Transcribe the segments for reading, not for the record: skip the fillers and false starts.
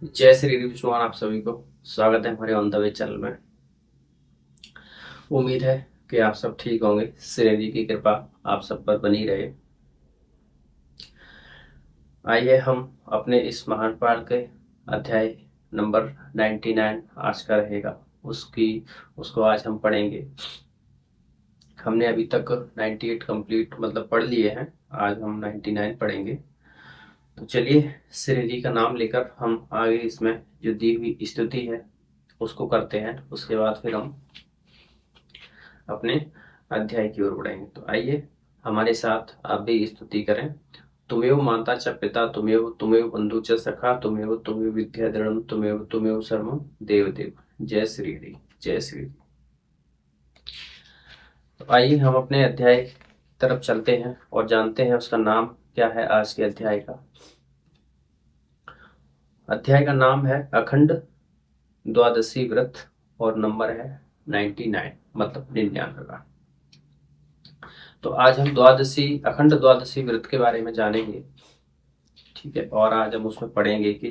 जय श्री विष्णु, आप सभी को स्वागत है हमारे ऑन द वे चैनल में। उम्मीद है कि आप सब ठीक होंगे। श्री जी की कृपा आप सब पर बनी रहे। आइए हम अपने इस महान पाठ के अध्याय नंबर 99 आज का रहेगा, उसकी उसको आज हम पढ़ेंगे। हमने अभी तक 98 कंप्लीट मतलब पढ़ लिए हैं। आज हम 99 पढ़ेंगे। तो चलिए श्री जी का नाम लेकर हम आगे इसमें जो दी हुई स्तुति है उसको करते हैं। उसके बाद फिर हम अपने अध्याय की ओर बढ़ेंगे। तो आइए हमारे साथ आप भी स्तुति करें। तुमेव माता च पिता तुमेव तुमेव बंधु च सखा तुमेव तुमेव विद्या द्रढ़ तुमेव तुमेव सर्वं देव देव। जय श्री हरि। जय श्री हरि। तो आइए हम अपने अध्याय की तरफ चलते हैं और जानते हैं उसका नाम क्या है। आज के अध्याय का नाम है अखंड द्वादशी व्रत और नंबर है 99 मतलब 99। तो आज हम अखंड द्वादशी व्रत के बारे में जानेंगे। ठीक है, और आज हम उसमें पढ़ेंगे कि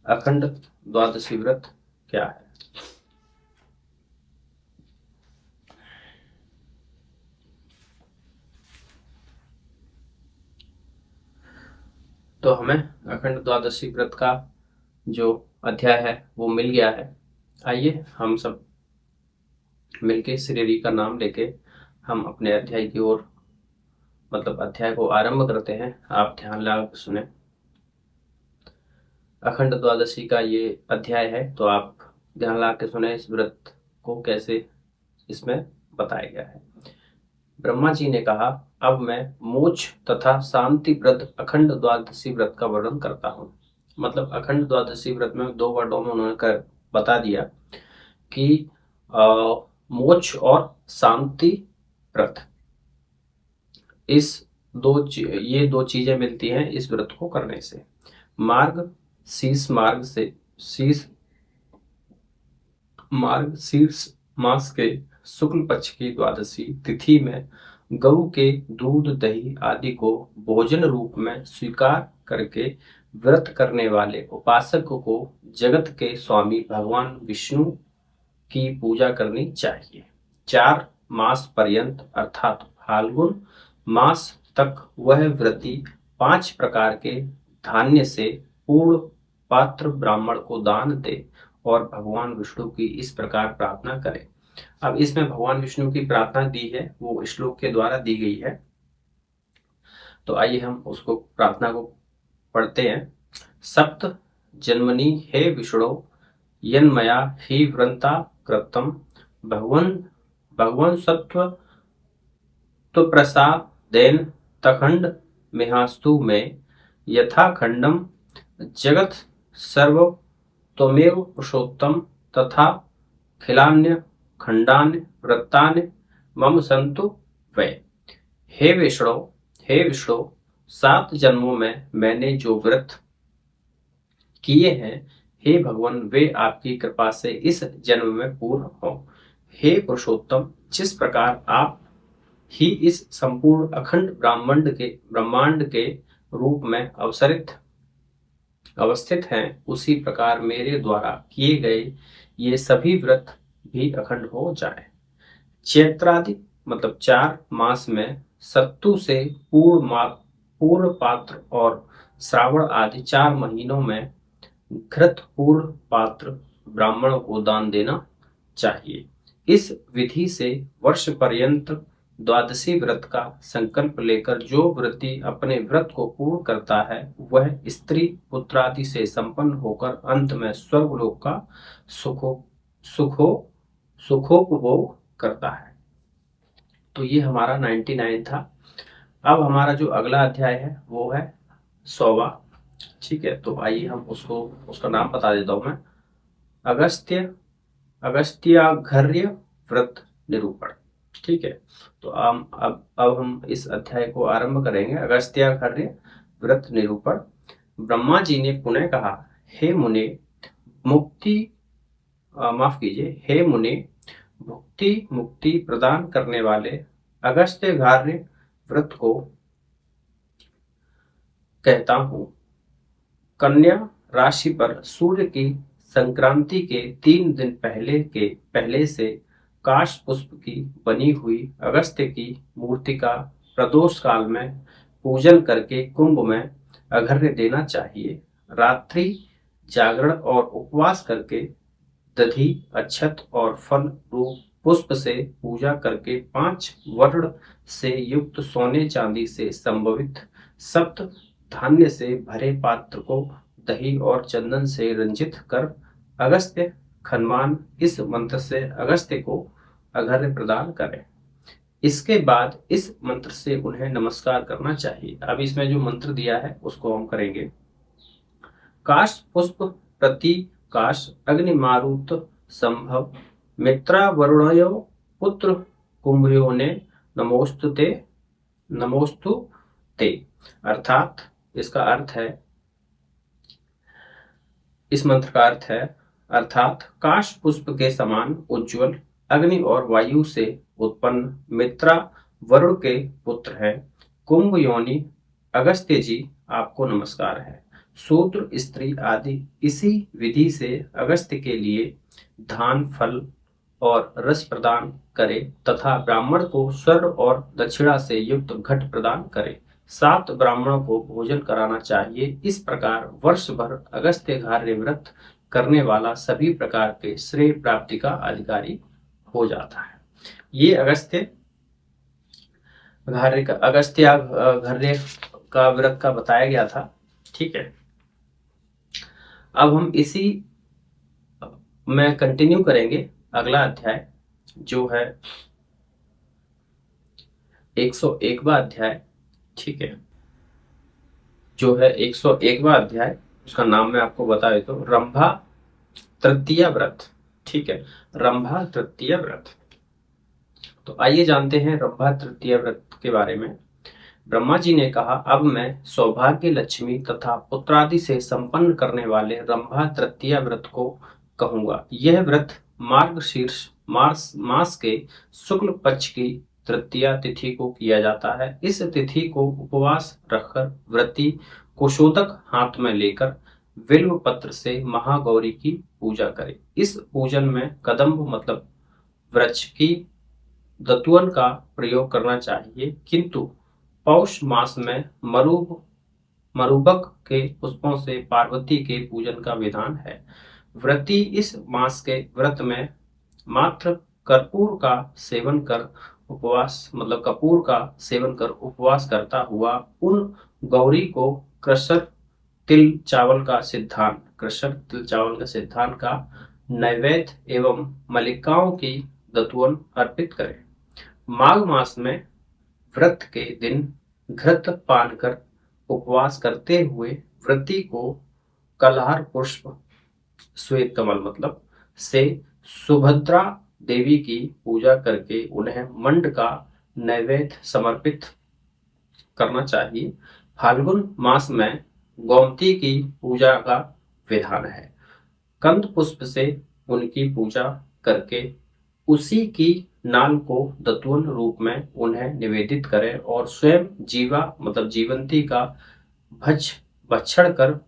अखंड द्वादशी व्रत क्या है। तो हमें अखंड द्वादशी व्रत का जो अध्याय है वो मिल गया है। आइए हम सब मिलके श्री का नाम लेके हम अपने अध्याय की ओर मतलब अध्याय को आरंभ करते हैं। आप ध्यान लगा के सुने। अखंड द्वादशी का ये अध्याय है, तो आप ध्यान लगा के सुने इस व्रत को कैसे इसमें बताया गया है। ब्रह्मा जी ने कहा, अब मैं मोक्ष तथा शांति व्रत अखंड द्वादशी व्रत का वर्णन करता हूँ। मतलब अखंड द्वादशी व्रत में दो वर्डों में उन्होंने कर बता दिया कि मोक्ष और शांति व्रत, इस ये दो चीजें मिलती हैं इस व्रत को करने से। शीर्ष मार्ग शीर्ष मास के शुक्ल पक्ष की द्वादशी तिथि में गऊ के दूध दही आदि को भोजन रूप में स्वीकार करके व्रत करने वाले उपासक को जगत के स्वामी भगवान विष्णु की पूजा करनी चाहिए। 4 मास पर्यंत अर्थात फाल्गुन मास तक वह व्रती 5 प्रकार के धान्य से पूर्ण पात्र ब्राह्मण को दान दे और भगवान विष्णु की इस प्रकार प्रार्थना करे। अब इसमें भगवान विष्णु की प्रार्थना दी है, वो श्लोक के द्वारा दी गई है। तो आइए हम उसको प्रार्थना को पढ़ते हैं। सप्त जन्मनि हे विष्णु यन्मया हि व्रता कृतम भगवन भगवन सत्व तो प्रसादेन तखंड मेहास्तु में यथा खंडम जगत सर्व त्वमेव पुरुषोत्तम तथा खिलान्य खंडान्य व्रतान्य मम संतु वे। हे विष्णु, हे विष्णु, 7 जन्मों में मैंने जो व्रत किए हैं, हे भगवान वे आपकी कृपा से इस जन्म में पूर्ण हो। हे पुरुषोत्तम, जिस प्रकार आप ही इस संपूर्ण अखंड ब्रह्मांड के रूप में अवस्थित हैं, उसी प्रकार मेरे द्वारा किए गए ये सभी व्रत भी अखंड हो जाए। चैत्रादि मतलब 4 मास में सत्तु से पूर्ण पात्र और श्रावण आदि 4 महीनों में घृत पूर्ण पात्र ब्राह्मण को दान देना चाहिए। इस विधि से वर्ष पर्यंत द्वादशी व्रत का संकल्प लेकर जो व्रती अपने व्रत को पूर्ण करता है, वह स्त्री पुत्रादि से संपन्न होकर अंत में स्वर्गलोक का सुखो सुखो सुखोपभोग करता है। तो ये हमारा 99 था। अब हमारा जो अगला अध्याय है वो है 100वां। ठीक है, तो आइए हम उसका नाम बता देता हूं मैं। अगस्त्य अगस्त्याघर्य व्रत निरूपण। ठीक है, तो अब हम इस अध्याय को आरंभ करेंगे। अगस्त्याघर्य व्रत निरूपण। ब्रह्मा जी ने पुनः कहा, हे मुने मुक्ति माफ कीजिए, हे मुने भुक्ति मुक्ति प्रदान करने वाले अगस्त्याघर्य व्रत को कहता हूँ। कन्या राशि पर सूर्य की संक्रांति के 3 दिन पहले से काश पुष्प की बनी हुई अगस्त्य की मूर्ति का प्रदोष काल में पूजन करके कुंभ में अर्घ्य देना चाहिए। रात्रि जागरण और उपवास करके दधि अक्षत और फल रूप पुष्प से पूजा करके 5 वर्ण से युक्त सोने चांदी से संभवित सप्त धान्य से भरे पात्र को दही और चंदन से रंजित कर अगस्त्य खनमान इस मंत्र से अगस्त्य को अर्घ्य प्रदान करें। इसके बाद इस मंत्र से उन्हें नमस्कार करना चाहिए। अब इसमें जो मंत्र दिया है उसको हम करेंगे। काश पुष्प प्रति काश अग्निमारुत संभव मित्रा वरुणयो पुत्र कुंभयो ने नमोस्तु ते। अर्थात इसका अर्थ है, इस मंत्र का अर्थ है अर्थात काश पुष्प के समान उज्जवल अग्नि और वायु से उत्पन्न मित्रा वरुण के पुत्र हैं कुंभ योनि अगस्त्य जी, आपको नमस्कार है। शूद्र स्त्री आदि इसी विधि से अगस्त्य के लिए धान फल और रस प्रदान करे तथा ब्राह्मण को स्वर्ण और दक्षिणा से युक्त घट प्रदान करे। 7 ब्राह्मणों को भोजन कराना चाहिए। इस प्रकार वर्ष भर अगस्त्य व्रत करने वाला सभी प्रकार के श्रेय प्राप्ति का अधिकारी हो जाता है। ये अगस्त्याघ्र्य का व्रत का बताया गया था। ठीक है, अब हम इसी में कंटिन्यू करेंगे। अगला अध्याय जो है 101वां अध्याय। ठीक है, जो है 101वां अध्याय, उसका नाम मैं आपको बता देता हूँ, रंभा तृतीया व्रत। ठीक है, रंभा तृतीया व्रत। तो आइए जानते हैं रंभा तृतीया व्रत के बारे में। ब्रह्मा जी ने कहा, अब मैं सौभाग्य लक्ष्मी तथा पुत्रादि से संपन्न करने वाले रंभा तृतीया व्रत को कहूंगा। यह व्रत मार्गशीर्ष मास के शुक्ल पक्ष की तृतीया तिथि को किया जाता है। इस तिथि को उपवास रखकर व्रती कुशोदक हाथ में लेकर बिल्व पत्र से महागौरी की पूजा करे। इस पूजन में कदम्ब मतलब वृक्ष की दतुअन का प्रयोग करना चाहिए, किंतु पौष मास में मरुबक के पुष्पों से पार्वती के पूजन का विधान है। व्रती इस मास के व्रत में मात्र कपूर का सेवन कर उपवास करता हुआ उन गौरी को क्रसर तिल चावल का सिद्धांत का नैवेद्य एवं मलिकाओं की दतुअन अर्पित करें। माघ मास में व्रत के दिन घृत पान कर उपवास करते हुए व्रती को कलहार पुष्प श्वेत कमल मतलब से सुभद्रा देवी की पूजा करके उन्हें मंड का नैवेद्य समर्पित करना चाहिए। फाल्गुन मास में गोमती की पूजा का विधान है। कंद पुष्प से उनकी पूजा करके उसी की नाल को दतुअन रूप में उन्हें निवेदित करें और स्वयं जीवा मतलब जीवंती का भक्षण कर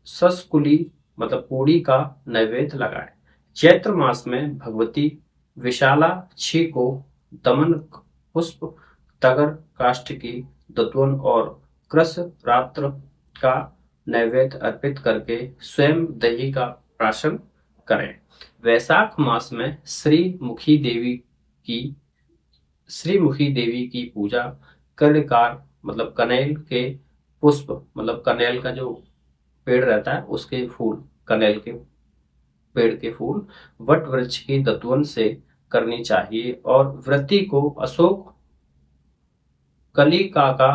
ससकुली मतलब पूड़ी का नैवेद्य लगाए। चैत्र मास में भगवती विशालाक्षी को दमन पुष्प तगर काष्ठ की दतुअन और कृष रात्र का नैवेद्य अर्पित करके स्वयं दही का प्राशन करें। वैशाख मास में श्री मुखी देवी की पूजा कर्णकार मतलब कनेल के पुष्प मतलब कनेल का जो पेड़ रहता है उसके फूल, कनेल के पेड़ के फूल वट वृक्ष की दतुअन से करनी चाहिए और व्रती को अशोक कलिका का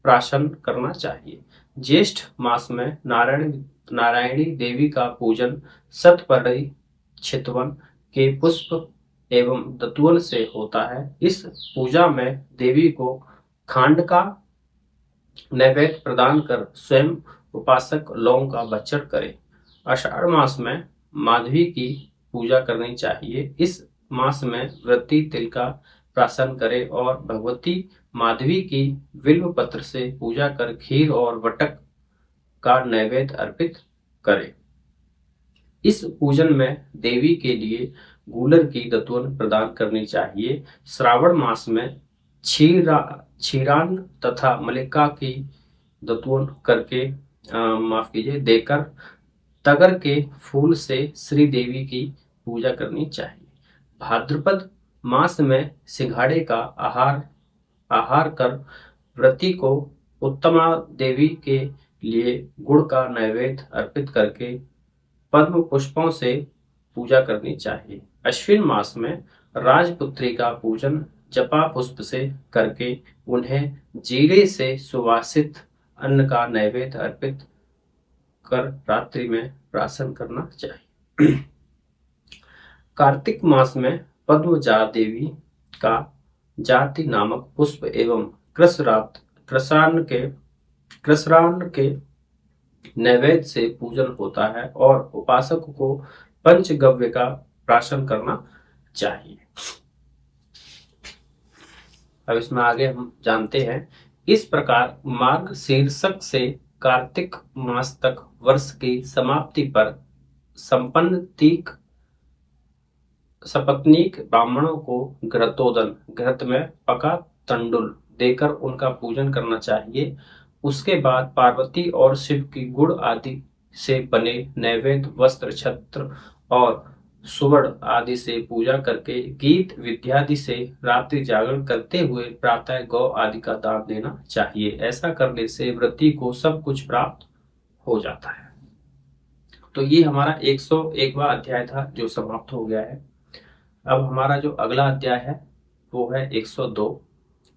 प्राशन करना चाहिए। ज्येष्ठ मास में नारायणी देवी का पूजन सतपर्णी चितवन के पुष्प एवं दतुअन से होता है। इस पूजा में देवी को खांड का नैवेद्य प्रदान कर स्वयं उपासक लौंग का भक्षण करे। आषाढ़ मास में माधवी की पूजा करनी चाहिए। इस मास में व्रती तिल का प्राशन करे और भगवती माधवी की बिल्व पत्र से पूजा कर खीर और वटक का नैवेद्य अर्पित करें। इस पूजन में देवी के लिए गूलर की दतवन प्रदान करनी चाहिए। श्रावण मास में क्षीरान्न तथा मलिका की दतवन करके माफ कीजिए देकर तगर के फूल से श्री देवी की पूजा करनी चाहिए। भाद्रपद मास में सिंघाड़े का आहार कर व्रती को उत्तमा देवी के लिए गुड़ का नैवेद्य अर्पित करके पद्म पुष्पों से पूजा करनी चाहिए। अश्विन मास में राजपुत्री का पूजन जपा पुष्प से करके उन्हें जीरे से सुवासित अन्न का नैवेद्य अर्पित कर रात्रि में प्राशन करना चाहिए। कार्तिक मास में पद्मजा देवी का जाति नामक पुष्प एवं कृष्णान्न के नैवेद्य से पूजन होता है और उपासक को पंचगव्य का प्राशन करना चाहिए। अब इसमें आगे हम जानते हैं। इस प्रकार मार्ग शीर्षक से कार्तिक मास तक वर्ष की समाप्ति पर सपत्नीक ब्राह्मणों को घृतोदन घृत में पका तंडुल देकर उनका पूजन करना चाहिए। उसके बाद पार्वती और शिव की गुड़ आदि से बने नैवेद्य वस्त्र छत्र और सुवर्ण आदि से पूजा करके गीत विद्यादि से रात्रि जागरण करते हुए प्रातः गौ आदि का दान देना चाहिए। ऐसा करने से व्रती को सब कुछ प्राप्त हो जाता है। तो ये हमारा 101वां अध्याय था जो समाप्त हो गया है। अब हमारा जो अगला अध्याय है वो है 102,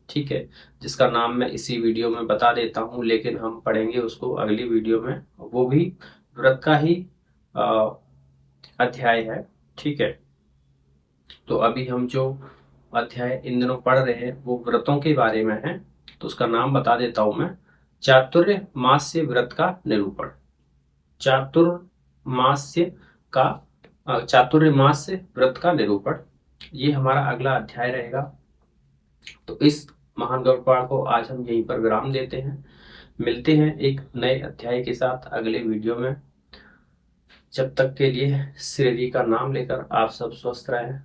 ठीक है, जिसका नाम मैं इसी वीडियो में बता देता हूँ, लेकिन हम पढ़ेंगे उसको अगली वीडियो में। वो भी व्रत का ही अध्याय है, ठीक है। तो अभी हम जो अध्याय इन दिनों पढ़ रहे हैं वो व्रतों के बारे में है। तो उसका नाम बता देता हूं मैं। चातुर्मास्य व्रत का निरूपण। चातुर्मास्य व्रत का निरूपण ये हमारा अगला अध्याय रहेगा। तो इस महान गौड़पाठ को आज हम यहीं पर विराम देते हैं। मिलते हैं एक नए अध्याय के साथ अगले वीडियो में। जब तक के लिए श्री जी का नाम लेकर आप सब स्वस्थ रहें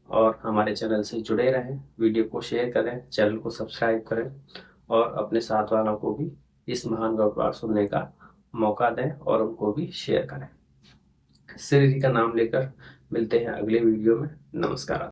और हमारे चैनल से जुड़े रहें। वीडियो को शेयर करें, चैनल को सब्सक्राइब करें और अपने साथ वालों को भी इस महान गौड़पाठ सुनने का मौका दें और उनको भी शेयर करें। श्री जी का नाम लेकर मिलते हैं अगले वीडियो में। नमस्कार।